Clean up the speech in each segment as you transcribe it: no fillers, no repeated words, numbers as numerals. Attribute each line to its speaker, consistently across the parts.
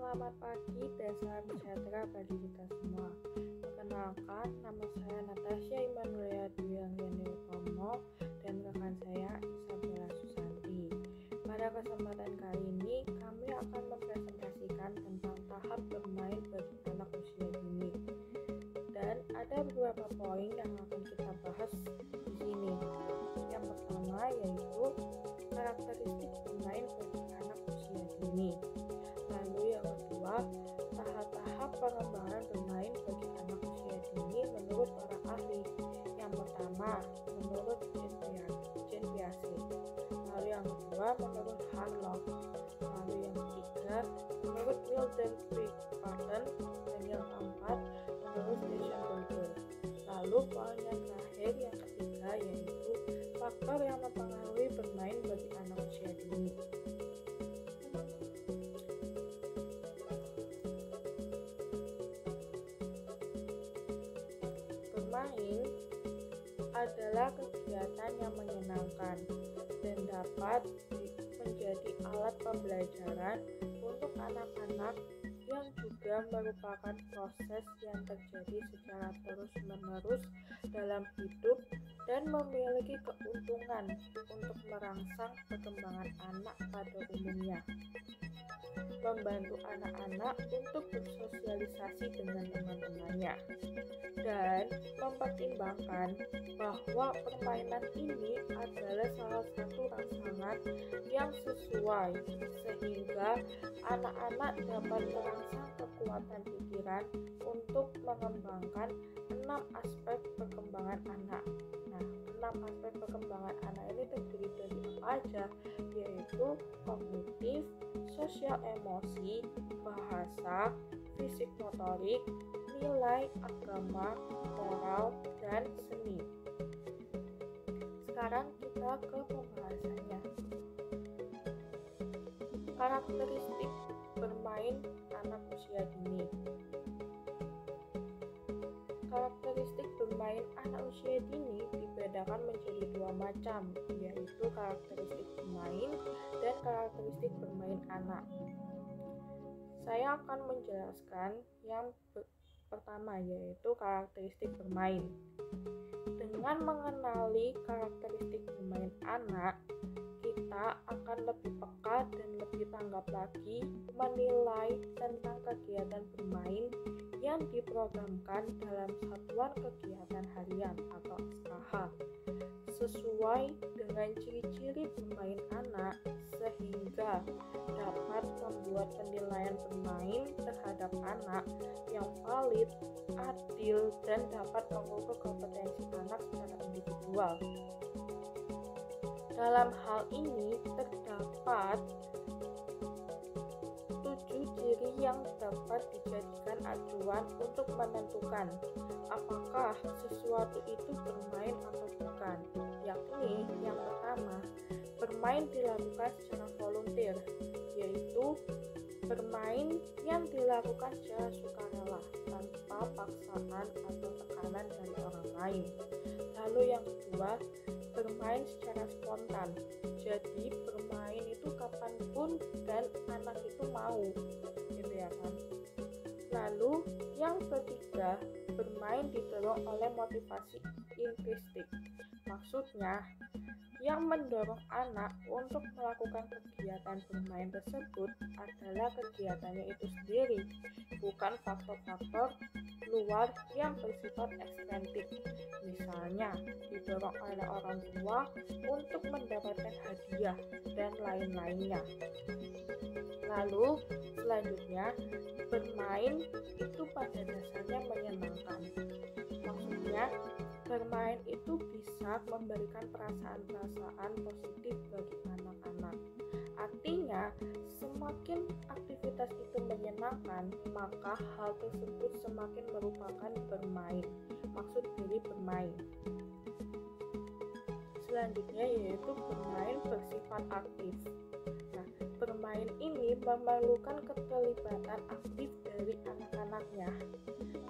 Speaker 1: Selamat pagi dan salam sejahtera bagi kita semua. Perkenalkan, nama saya Natasha Immanulia Dwi Anggiani Utomo dan rekan saya Isabella Susanti. Pada kesempatan kali ini, kami akan mempresentasikan tentang tahap bermain bagi anak usia dini. Dan ada beberapa poin yang akan kita bahas di sini. Yang pertama yaitu karakteristik bermain bagi anak usia dini. Lalu yang kedua, tahap-tahap pengembangan bermain bagi anak usia dini menurut para ahli. Yang pertama, menurut Jean Piaget. Lalu yang kedua, menurut Harlow. Lalu yang ketiga, menurut Milton Friedman. Dan yang keempat, menurut Eisenberger. Lalu poin yang terakhir, yang ketiga, yaitu faktor yang mempengaruhi bermain bagi anak usia dini. Bermain adalah kegiatan yang menyenangkan dan dapat menjadi alat pembelajaran untuk anak-anak yang juga merupakan proses yang terjadi secara terus-menerus dalam hidup dan memiliki keuntungan untuk merangsang perkembangan anak pada umumnya, membantu anak-anak untuk bersosialisasi dengan teman-temannya, dan mempertimbangkan bahwa permainan ini adalah salah satu rangsangan yang sesuai sehingga anak-anak dapat merangsang kekuatan pikiran untuk mengembangkan 6 aspek perkembangan anak. Nah, 6 aspek perkembangan anak ini terdiri dari apa aja? Yaitu kognitif, sosial emosi, bahasa, fisik motorik, nilai, agama, moral, dan seni. Sekarang kita ke pembahasannya. Karakteristik bermain anak usia dini. Karakteristik bermain anak usia dini dibedakan menjadi 2 macam, yaitu karakteristik bermain dan karakteristik bermain anak. Saya akan menjelaskan yang pertama, yaitu karakteristik bermain. Dengan mengenali karakteristik bermain anak, kita akan lebih peka dan lebih tanggap lagi menilai tentang kegiatan bermain yang diprogramkan dalam satuan kegiatan harian atau SKH sesuai dengan ciri-ciri bermain anak sehingga dapat membuat penilaian bermain terhadap anak yang valid, adil, dan dapat mengukur kompetensi anak secara individual. Dalam hal ini terdapat 7 ciri yang dapat dijadikan acuan untuk menentukan apakah sesuatu itu bermain atau bukan, yakni yang pertama, bermain dilakukan secara volunteer, yaitu bermain yang dilakukan secara sukarela tanpa paksaan atau tekanan dari orang lain. Lalu yang kedua, bermain secara spontan, jadi bermain itu kapanpun dan anak itu mau, gitu ya kan. Lalu yang ketiga, bermain didorong oleh motivasi intristik, maksudnya yang mendorong anak untuk melakukan kegiatan bermain tersebut adalah kegiatannya itu sendiri, bukan faktor-faktor luar yang bersifat ekstrinsi, misalnya didorong oleh orang tua untuk mendapatkan hadiah dan lain-lainnya. Lalu selanjutnya, bermain itu pada dasarnya menyenangkan, maksudnya bermain itu bisa memberikan perasaan-perasaan positif bagi anak-anak. Artinya, semakin aktivitas itu menyenangkan, maka hal tersebut semakin merupakan bermain, maksud dari bermain. Selanjutnya yaitu bermain bersifat aktif. Nah, bermain ini memerlukan keterlibatan aktif dari anak-anaknya.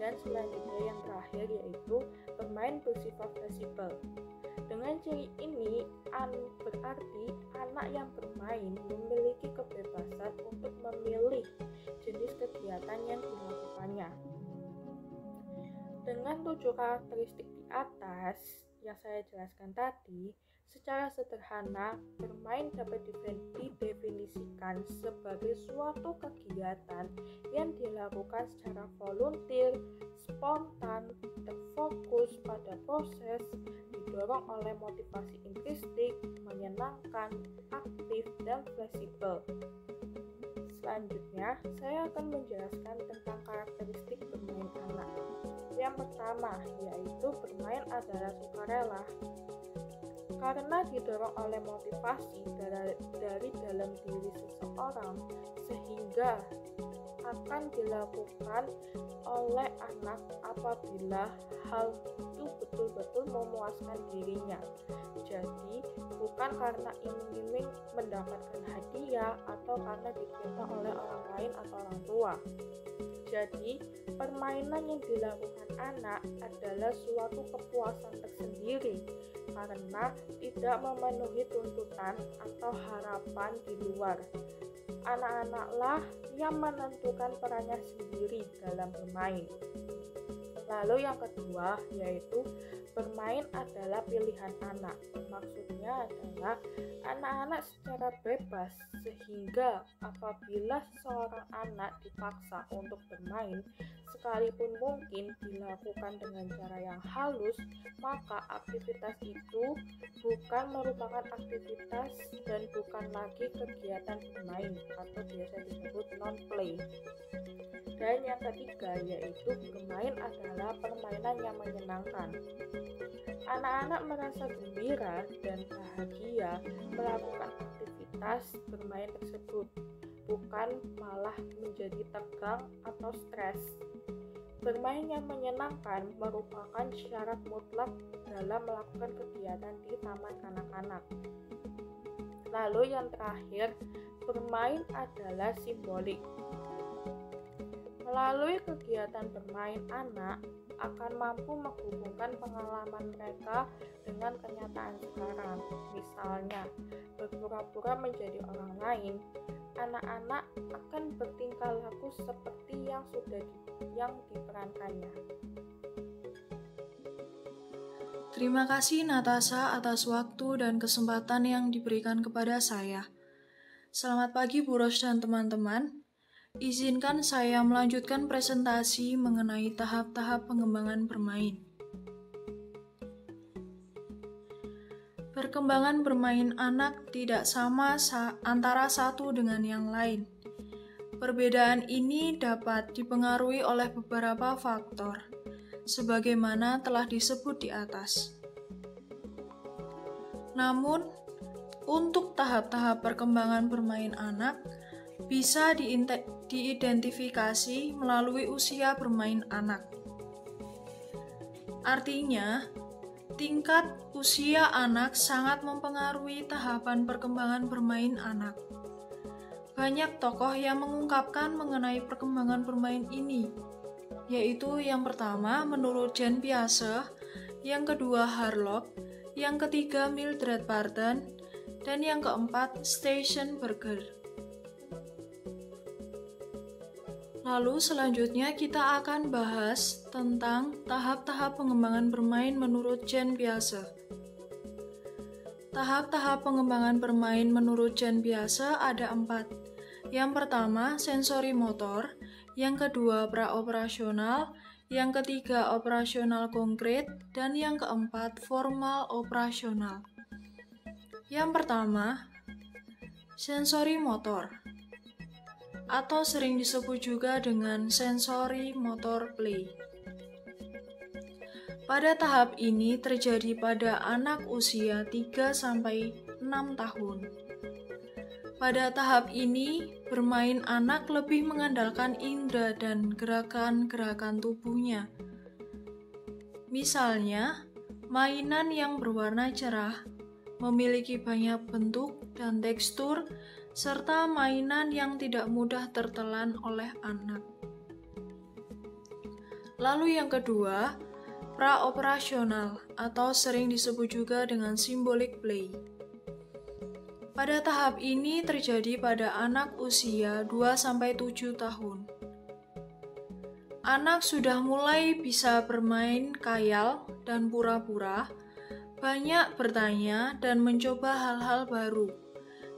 Speaker 1: Dan selanjutnya yang terakhir yaitu bermain bersifat fleksibel. Dengan ciri ini berarti anak yang bermain memiliki kebebasan untuk memilih jenis Dengan 7 karakteristik di atas yang saya jelaskan tadi, secara sederhana, bermain dapat didefinisikan sebagai suatu kegiatan yang dilakukan secara volunteer, spontan, terfokus pada proses, didorong oleh motivasi intrinsik, menyenangkan, aktif, dan fleksibel. Selanjutnya, saya akan menjelaskan tentang karakteristik bermain anak. Yang pertama, yaitu bermain adalah sukarela. Karena didorong oleh motivasi dari dalam diri seseorang, sehingga akan dilakukan oleh anak apabila hal itu betul-betul memuaskan dirinya. Jadi, bukan karena iming-iming mendapatkan hadiah atau karena diperintah oleh orang lain atau orang tua. Jadi, permainan yang dilakukan anak adalah suatu kepuasan tersendiri karena tidak memenuhi tuntutan atau harapan di luar. Anak-anaklah yang menentukan perannya sendiri dalam bermain. Lalu yang kedua, yaitu bermain adalah pilihan anak. Maksudnya adalah anak-anak secara bebas, sehingga apabila seorang anak dipaksa untuk bermain, sekalipun mungkin dilakukan dengan cara yang halus, maka aktivitas itu bukan merupakan aktivitas dan bukan lagi kegiatan bermain atau biasa disebut non-play. Dan yang ketiga, yaitu bermain adalah permainan yang menyenangkan. Anak-anak merasa gembira dan bahagia melakukan aktivitas bermain tersebut, bukan malah menjadi tegang atau stres. Bermain yang menyenangkan merupakan syarat mutlak dalam melakukan kegiatan di taman kanak-kanak. Lalu yang terakhir, bermain adalah simbolik. Melalui kegiatan bermain, anak akan mampu menghubungkan pengalaman mereka dengan kenyataan sekarang. Misalnya, berpura-pura menjadi orang lain, anak-anak akan bertingkah laku seperti yang diperankannya.
Speaker 2: Terima kasih Natasha atas waktu dan kesempatan yang diberikan kepada saya. Selamat pagi Bu Ros dan teman-teman. Izinkan saya melanjutkan presentasi mengenai tahap-tahap pengembangan bermain. Perkembangan bermain anak tidak sama antara satu dengan yang lain. Perbedaan ini dapat dipengaruhi oleh beberapa faktor, sebagaimana telah disebut di atas. Namun, untuk tahap-tahap perkembangan bermain anak, bisa diidentifikasi melalui usia bermain anak. Artinya, tingkat usia anak sangat mempengaruhi tahapan perkembangan bermain anak. Banyak tokoh yang mengungkapkan mengenai perkembangan bermain ini, yaitu yang pertama menurut Jean Piaget, yang kedua Harlock, yang ketiga Mildred Barton, dan yang keempat Steisenberger. Lalu selanjutnya kita akan bahas tentang tahap-tahap pengembangan bermain menurut Jean Piaget. Tahap-tahap pengembangan bermain menurut Jean Piaget ada 4. Yang pertama, sensori motor, yang kedua, praoperasional, yang ketiga, operasional konkret, dan yang keempat, formal operasional. Yang pertama, sensori motor, atau sering disebut juga dengan sensori motor play. Pada tahap ini terjadi pada anak usia 3-6 tahun. Pada tahap ini, bermain anak lebih mengandalkan indera dan gerakan-gerakan tubuhnya. Misalnya, mainan yang berwarna cerah, memiliki banyak bentuk dan tekstur, serta mainan yang tidak mudah tertelan oleh anak. Lalu yang kedua, praoperasional atau sering disebut juga dengan symbolic play. Pada tahap ini terjadi pada anak usia 2-7 tahun. anak sudah mulai bisa bermain khayal dan pura-pura, banyak bertanya dan mencoba hal-hal baru,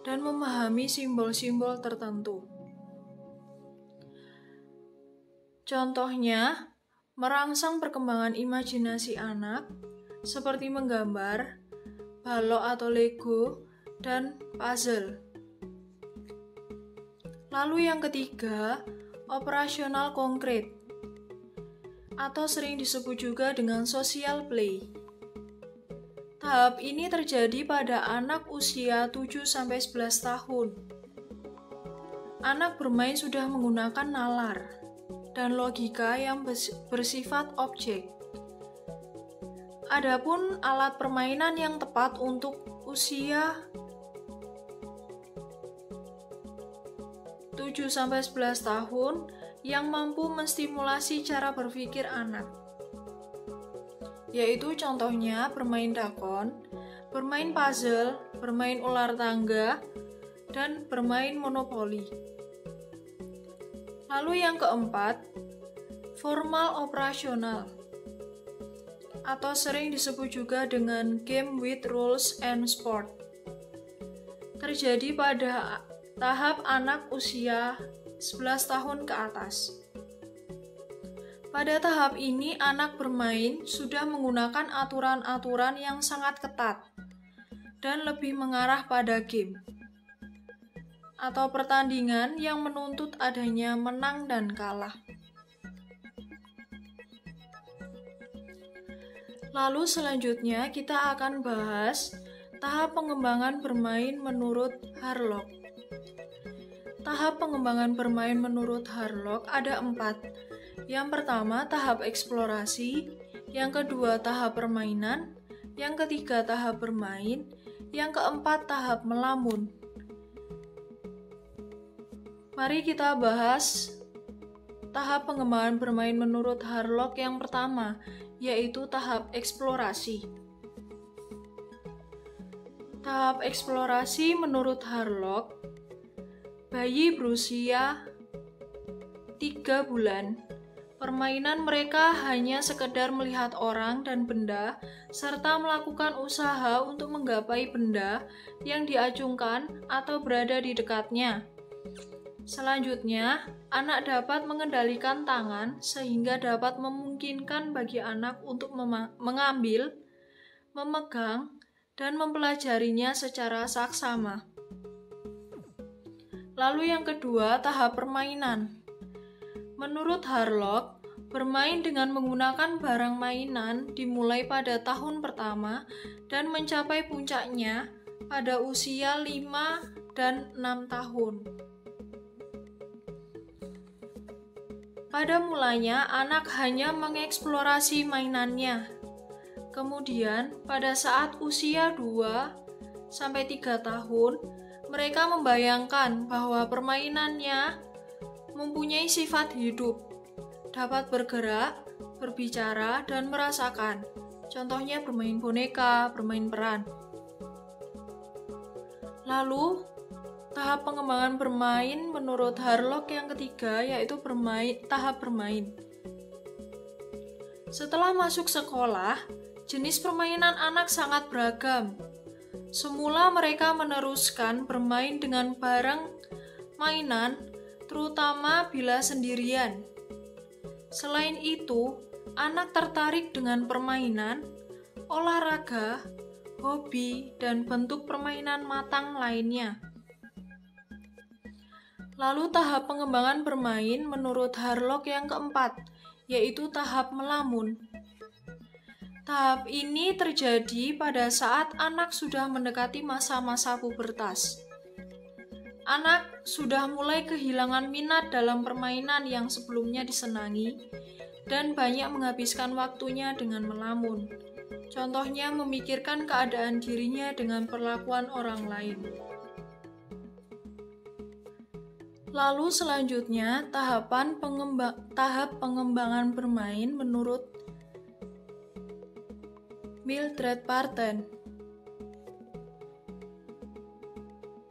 Speaker 2: dan memahami simbol-simbol tertentu. Contohnya, merangsang perkembangan imajinasi anak, seperti menggambar, balok atau Lego, dan puzzle. Lalu yang ketiga, operasional konkret, atau sering disebut juga dengan social play. Tahap ini terjadi pada anak usia 7-11 tahun. Anak bermain sudah menggunakan nalar dan logika yang bersifat objek. Adapun alat permainan yang tepat untuk usia 7-11 tahun yang mampu menstimulasi cara berpikir anak, yaitu contohnya bermain dakon, bermain puzzle, bermain ular tangga, dan bermain monopoli. Lalu yang keempat, formal operasional, atau sering disebut juga dengan game with rules and sport. Terjadi pada tahap anak usia 11 tahun ke atas. Pada tahap ini, anak bermain sudah menggunakan aturan-aturan yang sangat ketat dan lebih mengarah pada game atau pertandingan yang menuntut adanya menang dan kalah. Lalu selanjutnya kita akan bahas tahap pengembangan bermain menurut Harlock. Tahap pengembangan bermain menurut Harlock ada 4. Yang pertama, tahap eksplorasi. Yang kedua, tahap permainan. Yang ketiga, tahap bermain. Yang keempat, tahap melamun. Mari kita bahas tahap pengembangan bermain menurut Harlock yang pertama, yaitu tahap eksplorasi. Tahap eksplorasi menurut Harlock, bayi berusia 3 bulan. Permainan mereka hanya sekedar melihat orang dan benda, serta melakukan usaha untuk menggapai benda yang diacungkan atau berada di dekatnya. Selanjutnya, anak dapat mengendalikan tangan sehingga dapat memungkinkan bagi anak untuk mengambil, memegang, dan mempelajarinya secara saksama. Lalu yang kedua, tahap permainan. Menurut Harlock, bermain dengan menggunakan barang mainan dimulai pada tahun pertama dan mencapai puncaknya pada usia 5 dan 6 tahun. Pada mulanya, anak hanya mengeksplorasi mainannya. Kemudian, pada saat usia 2-3 tahun, mereka membayangkan bahwa permainannya mempunyai sifat hidup, dapat bergerak, berbicara, dan merasakan. Contohnya bermain boneka, bermain peran. Lalu, tahap pengembangan bermain menurut Harlock yang ketiga yaitu tahap bermain. Setelah masuk sekolah, jenis permainan anak sangat beragam. Semula mereka meneruskan bermain dengan barang mainan, terutama bila sendirian. Selain itu, anak tertarik dengan permainan, olahraga, hobi, dan bentuk permainan matang lainnya. Lalu tahap pengembangan bermain menurut Harlock yang keempat, yaitu tahap melamun. Tahap ini terjadi pada saat anak sudah mendekati masa-masa pubertas. Anak sudah mulai kehilangan minat dalam permainan yang sebelumnya disenangi dan banyak menghabiskan waktunya dengan melamun. Contohnya memikirkan keadaan dirinya dengan perlakuan orang lain. Lalu selanjutnya tahap pengembangan bermain menurut Mildred Parton.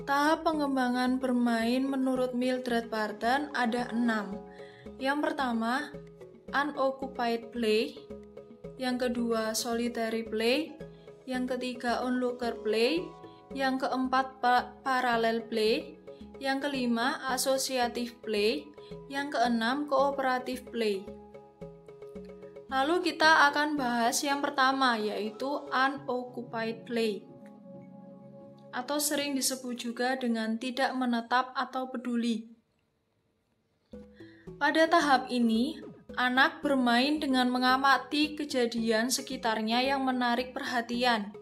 Speaker 2: Tahap pengembangan bermain menurut Mildred Parton ada 6. Yang pertama, unoccupied play, yang kedua solitary play, yang ketiga onlooker play, yang keempat parallel play, yang kelima associative play, yang keenam cooperative play. Lalu kita akan bahas yang pertama, yaitu unoccupied play, atau sering disebut juga dengan tidak menetap atau peduli. Pada tahap ini, anak bermain dengan mengamati kejadian sekitarnya yang menarik perhatian.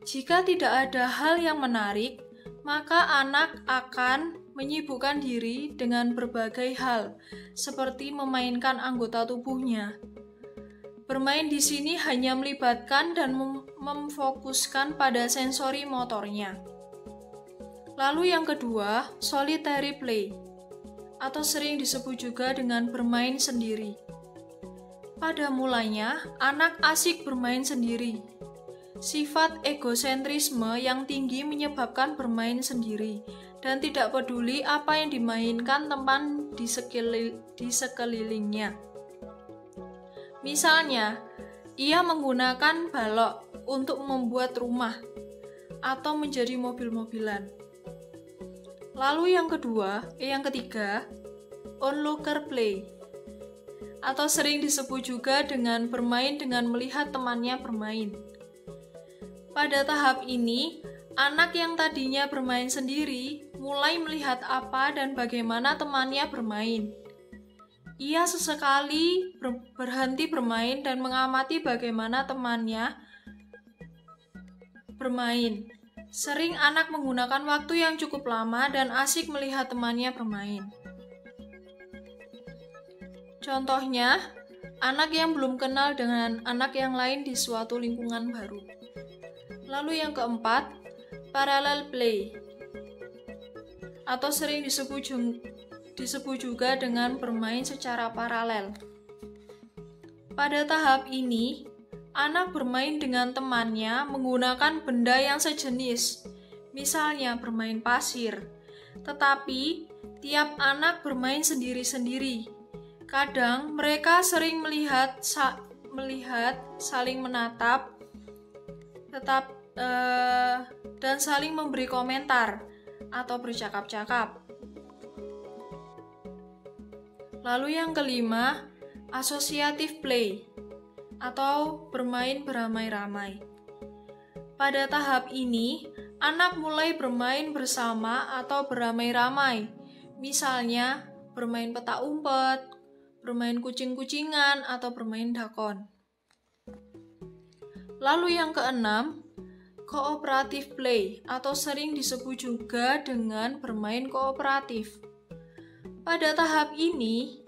Speaker 2: Jika tidak ada hal yang menarik, maka anak akan menyibukkan diri dengan berbagai hal, seperti memainkan anggota tubuhnya. Bermain di sini hanya melibatkan dan memfokuskan pada sensori motornya. Lalu yang kedua, solitary play, atau sering disebut juga dengan bermain sendiri. Pada mulanya, anak asik bermain sendiri. Sifat egosentrisme yang tinggi menyebabkan bermain sendiri dan tidak peduli apa yang dimainkan teman di sekelilingnya. Misalnya, ia menggunakan balok untuk membuat rumah atau menjadi mobil-mobilan. Lalu yang ketiga, onlooker play, atau sering disebut juga dengan bermain dengan melihat temannya bermain. Pada tahap ini, anak yang tadinya bermain sendiri mulai melihat apa dan bagaimana temannya bermain. Ia sesekali berhenti bermain dan mengamati bagaimana temannya bermain. Sering anak menggunakan waktu yang cukup lama dan asik melihat temannya bermain. Contohnya, anak yang belum kenal dengan anak yang lain di suatu lingkungan baru. Lalu yang keempat, parallel play, atau sering disebut juga dengan bermain secara paralel. Pada tahap ini, anak bermain dengan temannya menggunakan benda yang sejenis, misalnya bermain pasir. Tetapi, tiap anak bermain sendiri-sendiri. Kadang mereka sering melihat, saling menatap, dan saling memberi komentar atau bercakap-cakap. Lalu yang kelima, associative play, atau bermain beramai-ramai. Pada tahap ini, anak mulai bermain bersama atau beramai-ramai. Misalnya, bermain petak umpet, bermain kucing-kucingan, atau bermain dakon. Lalu yang keenam, cooperative play, atau sering disebut juga dengan bermain kooperatif. Pada tahap ini,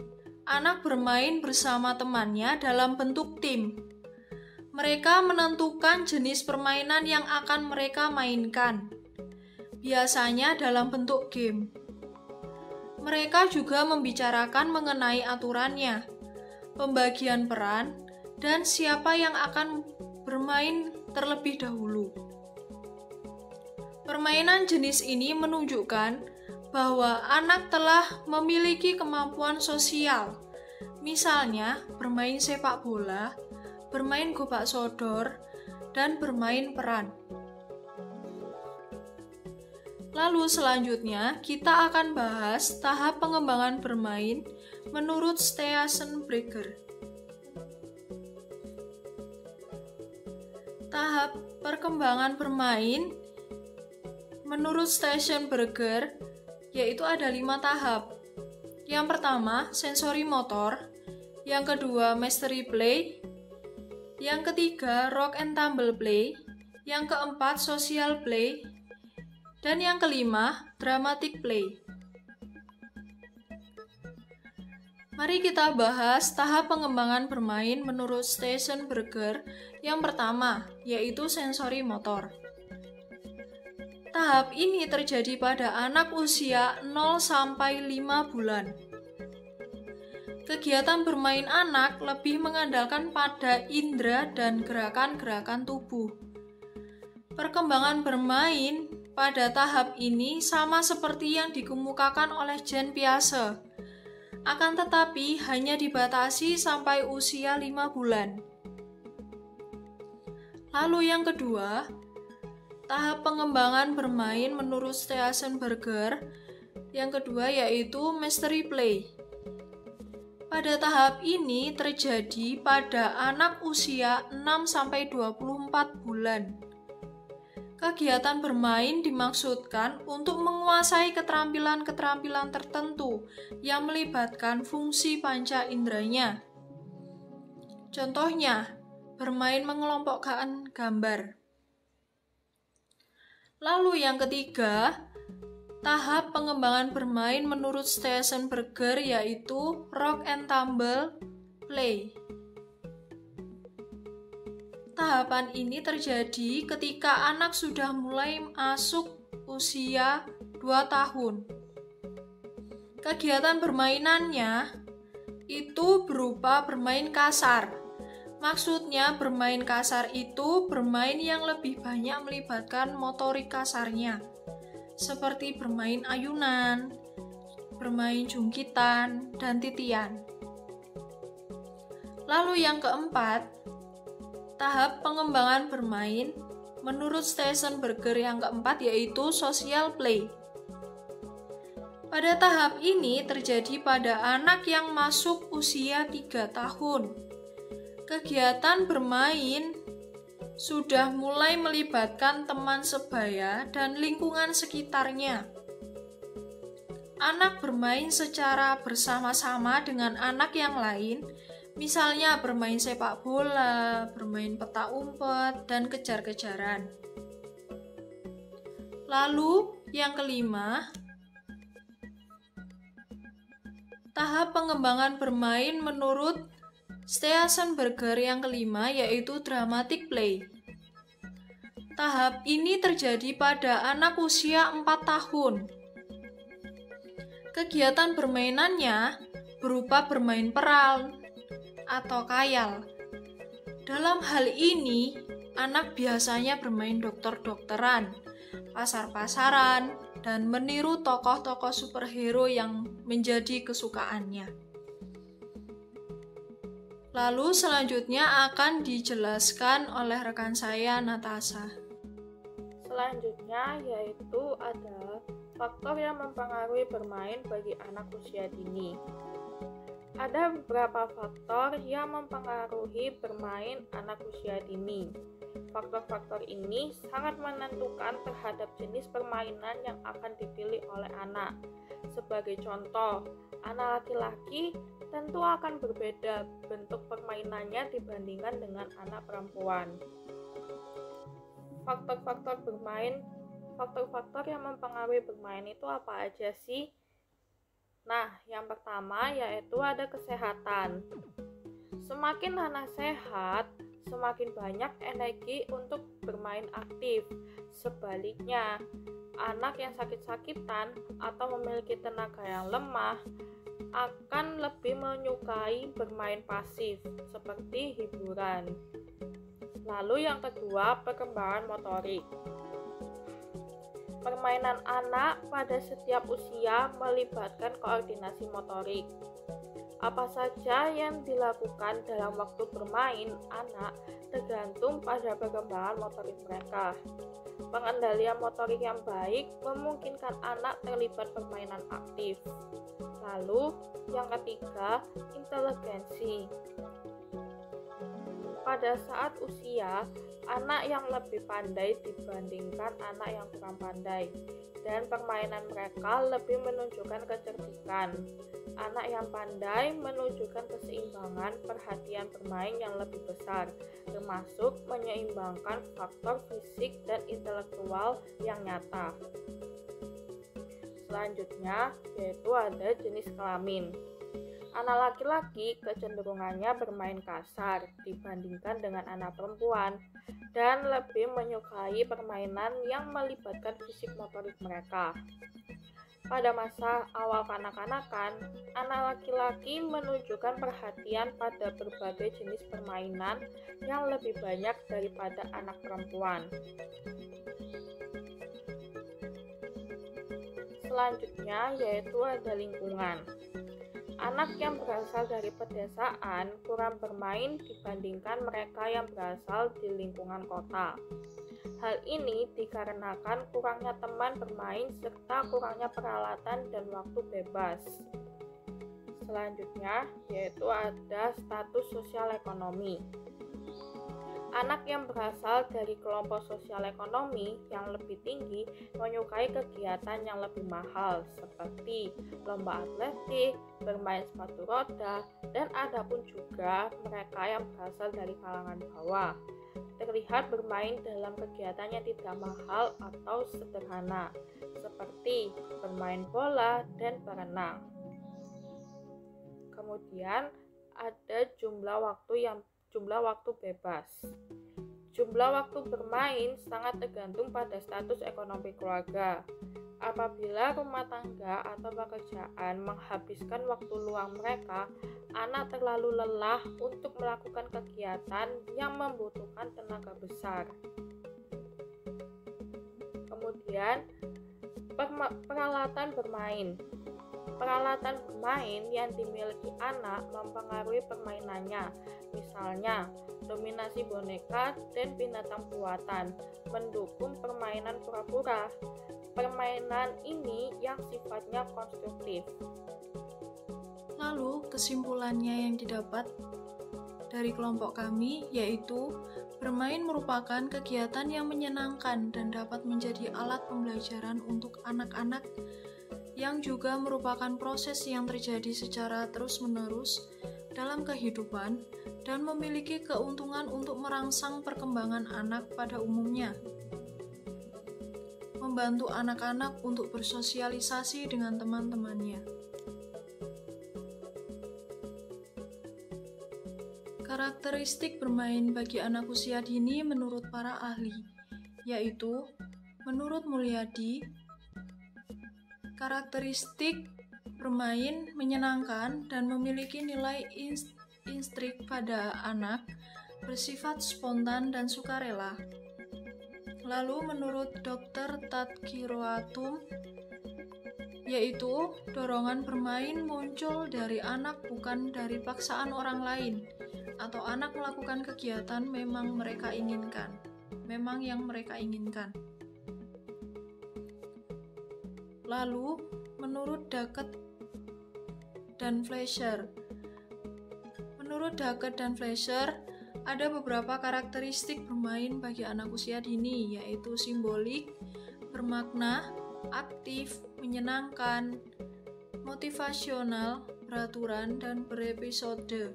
Speaker 2: anak bermain bersama temannya dalam bentuk tim. Mereka menentukan jenis permainan yang akan mereka mainkan, biasanya dalam bentuk game. Mereka juga membicarakan mengenai aturannya, pembagian peran, dan siapa yang akan bermain terlebih dahulu. Permainan jenis ini menunjukkan bahwa anak telah memiliki kemampuan sosial, misalnya bermain sepak bola, bermain gobak sodor, dan bermain peran. Lalu selanjutnya kita akan bahas tahap pengembangan bermain menurut Steensenberger. Tahap perkembangan bermain menurut Steensenberger yaitu ada 5 tahap. Yang pertama, sensori motor. Yang kedua, mastery play. Yang ketiga, rock and tumble play. Yang keempat, social play. Dan yang kelima, dramatic play. Mari kita bahas tahap pengembangan bermain menurut Steensenberger. Yang pertama, yaitu sensori motor. Tahap ini terjadi pada anak usia 0-5 bulan. Kegiatan bermain anak lebih mengandalkan pada indera dan gerakan-gerakan tubuh. Perkembangan bermain pada tahap ini sama seperti yang dikemukakan oleh Jean Piaget. akan tetapi hanya dibatasi sampai usia 5 bulan. Lalu yang kedua, tahap pengembangan bermain menurut Steensenberger yang kedua yaitu Mystery Play. Pada tahap ini terjadi pada anak usia 6-24 bulan. Kegiatan bermain dimaksudkan untuk menguasai keterampilan-keterampilan tertentu yang melibatkan fungsi panca inderanya. Contohnya, bermain mengelompokkan gambar. Lalu yang ketiga, tahap pengembangan bermain menurut Steensenberger yaitu Rock and Tumble Play. Tahapan ini terjadi ketika anak sudah mulai masuk usia 2 tahun. Kegiatan permainannya itu berupa bermain kasar. Maksudnya bermain kasar itu bermain yang lebih banyak melibatkan motorik kasarnya, seperti bermain ayunan, bermain jungkitan, dan titian. Lalu yang keempat, tahap pengembangan bermain menurut Steensenberger yang keempat yaitu social play. Pada tahap ini terjadi pada anak yang masuk usia 3 tahun. Kegiatan bermain sudah mulai melibatkan teman sebaya dan lingkungan sekitarnya. Anak bermain secara bersama-sama dengan anak yang lain, misalnya bermain sepak bola, bermain peta umpet, dan kejar-kejaran. Lalu, yang kelima, tahap pengembangan bermain menurut Steensenberger yang kelima yaitu dramatic play. Tahap ini terjadi pada anak usia 4 tahun. Kegiatan permainannya berupa bermain peran atau khayal. Dalam hal ini, anak biasanya bermain dokter-dokteran, pasar-pasaran, dan meniru tokoh-tokoh superhero yang menjadi kesukaannya. Lalu selanjutnya akan dijelaskan oleh rekan saya, Natasha.
Speaker 1: Selanjutnya yaitu ada faktor yang mempengaruhi bermain bagi anak usia dini. Ada beberapa faktor yang mempengaruhi bermain anak usia dini. Faktor-faktor ini sangat menentukan terhadap jenis permainan yang akan dipilih oleh anak. Sebagai contoh, anak laki-laki tentu akan berbeda bentuk permainannya dibandingkan dengan anak perempuan. Faktor-faktor yang mempengaruhi bermain itu apa aja sih? Nah, yang pertama yaitu ada kesehatan. Semakin anak sehat, semakin banyak energi untuk bermain aktif. Sebaliknya, anak yang sakit-sakitan atau memiliki tenaga yang lemah akan lebih menyukai bermain pasif, seperti hiburan. Lalu yang kedua, perkembangan motorik. Permainan anak pada setiap usia melibatkan koordinasi motorik. Apa saja yang dilakukan dalam waktu bermain anak tergantung pada perkembangan motorik mereka. Pengendalian motorik yang baik memungkinkan anak terlibat permainan aktif. Lalu, yang ketiga, inteligensi. Pada saat usia, anak yang lebih pandai dibandingkan anak yang kurang pandai, dan permainan mereka lebih menunjukkan kecerdikan. Anak yang pandai menunjukkan keseimbangan perhatian bermain yang lebih besar, termasuk menyeimbangkan faktor fisik dan intelektual yang nyata. Selanjutnya, yaitu ada jenis kelamin. Anak laki-laki kecenderungannya bermain kasar dibandingkan dengan anak perempuan dan lebih menyukai permainan yang melibatkan fisik motorik mereka. Pada masa awal kanak-kanakan, anak laki-laki menunjukkan perhatian pada berbagai jenis permainan yang lebih banyak daripada anak perempuan. Selanjutnya yaitu ada lingkungan. Anak yang berasal dari pedesaan kurang bermain dibandingkan mereka yang berasal di lingkungan kota. Hal ini dikarenakan kurangnya teman bermain serta kurangnya peralatan dan waktu bebas. Selanjutnya, yaitu ada status sosial ekonomi. Anak yang berasal dari kelompok sosial ekonomi yang lebih tinggi menyukai kegiatan yang lebih mahal seperti lomba atletik, bermain sepatu roda, dan ada pun juga mereka yang berasal dari kalangan bawah. Terlihat bermain dalam kegiatan yang tidak mahal atau sederhana, seperti bermain bola dan berenang. Kemudian ada jumlah waktu bebas. Jumlah waktu bermain sangat tergantung pada status ekonomi keluarga. Apabila rumah tangga atau pekerjaan menghabiskan waktu luang mereka, anak terlalu lelah untuk melakukan kegiatan yang membutuhkan tenaga besar. Kemudian, peralatan bermain. Peralatan bermain yang dimiliki anak mempengaruhi permainannya. Misalnya, dominasi boneka dan binatang buatan mendukung permainan pura-pura. Permainan ini yang sifatnya konstruktif.
Speaker 2: Lalu, kesimpulannya yang didapat dari kelompok kami yaitu bermain merupakan kegiatan yang menyenangkan dan dapat menjadi alat pembelajaran untuk anak-anak yang juga merupakan proses yang terjadi secara terus-menerus dalam kehidupan dan memiliki keuntungan untuk merangsang perkembangan anak pada umumnya, membantu anak-anak untuk bersosialisasi dengan teman-temannya. Karakteristik bermain bagi anak usia dini menurut para ahli, yaitu menurut Mulyadi, karakteristik bermain menyenangkan dan memiliki nilai instrik pada anak, bersifat spontan dan sukarela. Lalu menurut Dr. Tadkiroatum, yaitu dorongan bermain muncul dari anak bukan dari paksaan orang lain, atau anak melakukan kegiatan memang yang mereka inginkan. Lalu, menurut Duckett dan Fleischer, ada beberapa karakteristik bermain bagi anak usia dini, yaitu simbolik, bermakna, aktif, menyenangkan, motivasional, beraturan, dan berepisode.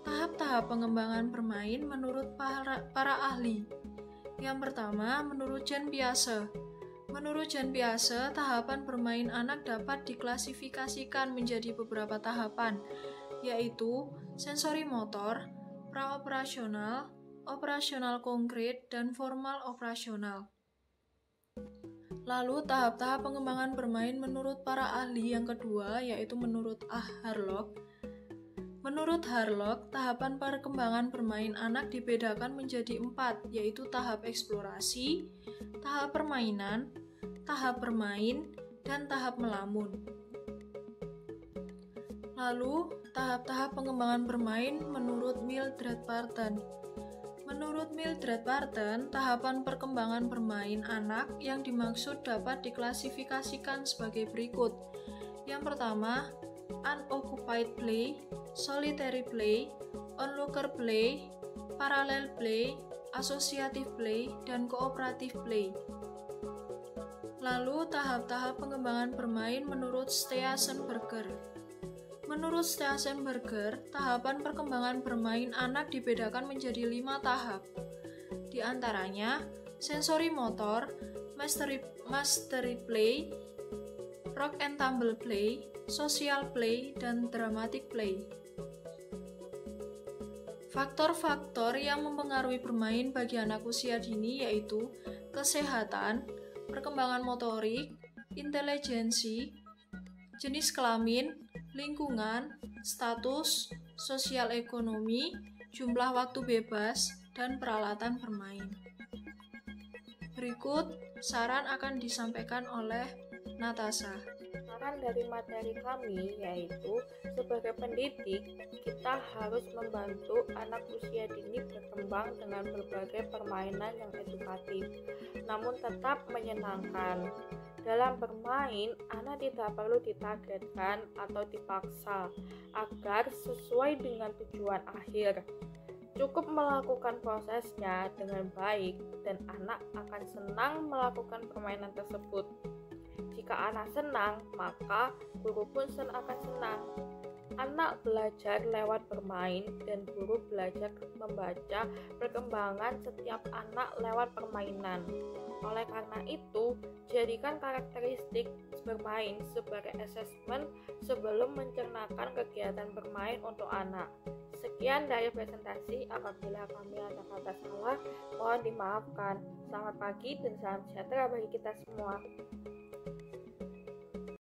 Speaker 2: Tahap-tahap pengembangan bermain menurut para ahli. Yang pertama, menurut Jan Piaget. Menurut Jan Piaget, tahapan bermain anak dapat diklasifikasikan menjadi beberapa tahapan, yaitu sensori motor, praoperasional, operasional konkret, dan formal operasional. Lalu tahap-tahap pengembangan bermain menurut para ahli yang kedua, yaitu menurut Harlock. Menurut Harlock, tahapan perkembangan bermain anak dibedakan menjadi 4, yaitu tahap eksplorasi, tahap permainan, tahap bermain, dan tahap melamun. Lalu, tahap-tahap pengembangan bermain menurut Mildred Parton. Menurut Mildred Parton, tahapan perkembangan bermain anak yang dimaksud dapat diklasifikasikan sebagai berikut. Yang pertama, unoccupied play, solitary play, onlooker play, parallel play, associative play, dan cooperative play. Lalu, tahap-tahap pengembangan bermain menurut Steensenberger. Menurut Steensenberger, tahapan perkembangan bermain anak dibedakan menjadi 5 tahap. Di antaranya, sensori motor, mastery play, rock and tumble play, social play, dan dramatic play. Faktor-faktor yang mempengaruhi bermain bagi anak usia dini yaitu kesehatan, perkembangan motorik, intelijensi, jenis kelamin, lingkungan, status, sosial ekonomi, jumlah waktu bebas, dan peralatan bermain. Berikut saran akan disampaikan oleh Natasha.
Speaker 1: saran dari materi kami yaitu sebagai pendidik kita harus membantu anak usia dini berkembang dengan berbagai permainan yang edukatif namun tetap menyenangkan. Dalam bermain, anak tidak perlu ditargetkan atau dipaksa agar sesuai dengan tujuan akhir. Cukup melakukan prosesnya dengan baik dan anak akan senang melakukan permainan tersebut. Jika anak senang, maka guru pun akan senang. Anak belajar lewat bermain dan guru belajar membaca perkembangan setiap anak lewat permainan. Oleh karena itu, jadikan karakteristik bermain sebagai asesmen sebelum mencernakan kegiatan bermain untuk anak. Sekian dari presentasi, apabila kami ada kata salah, mohon dimaafkan. Selamat pagi dan salam sejahtera bagi kita semua.